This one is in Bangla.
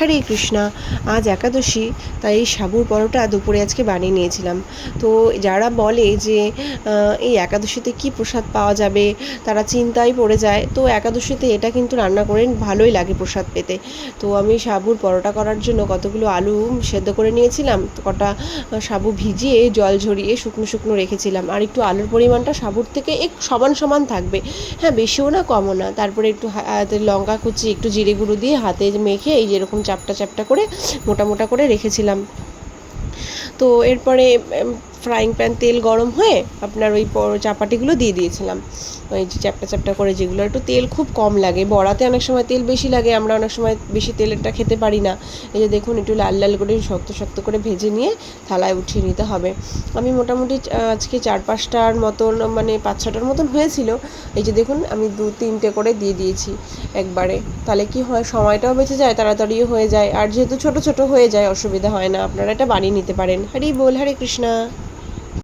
হরে কৃষ্ণা। আজ একাদশী, তাই সাবুর পরোটা দুপুরে আজকে বানিয়ে নিয়েছিলাম। তো যারা বলে যে এই একাদশীতে কি প্রসাদ পাওয়া যাবে, তারা চিন্তায় পড়ে যায়। তো একাদশীতে এটা কিন্তু রান্না করে ভালোই লাগে প্রসাদ পেতে। তো আমি সাবুর পরোটা করার জন্য কতগুলো আলু সেদ্ধ করে নিয়েছিলাম, কটা সাবু ভিজিয়ে জল ঝরিয়ে শুকনো শুকনো রেখেছিলাম। আর একটু আলুর পরিমাণটা সাবুর থেকে একটু সমান সমান থাকবে, হ্যাঁ, বেশিও না কমও না। তারপরে একটু লঙ্কা কুচি, একটু জিরে গুঁড়ো দিয়ে হাতে মেখে এই যেরকম চ্যাপ্টা চ্যাপ্টা করে মোটা মোটা করে রেখেছিলাম। তো এরপরে ফ্রাইং প্যান তেল গরম হয়ে আপনার ওই চাপাটিগুলো দিয়ে দিয়েছিলাম, ওই যে চ্যাপ্টা চ্যাপ্টা করে, যেগুলো একটু তেল খুব কম লাগে। বড়াতে অনেক সময় তেল বেশি লাগে, আমরা অনেক সময় বেশি তেলেরটা খেতে পারি না। এই যে দেখুন, একটু লাল লাল করে শক্ত শক্ত করে ভেজে নিয়ে থালায় উঠিয়ে নিতে হবে। আমি মোটামুটি আজকে 4-5টার মতন, মানে 5-6টার মতন হয়েছিল। এই যে দেখুন, আমি 2-3টে করে দিয়ে দিয়েছি একবারে। তাহলে কি হয়, সময়টাও বেঁচে যায়, তাড়াতাড়িও হয়ে যায়। আর যেহেতু ছোট ছোট হয়ে যায়, অসুবিধা হয় না। আপনারা এটা বানিয়ে নিতে পারেন। হরি বল, হরে কৃষ্ণা।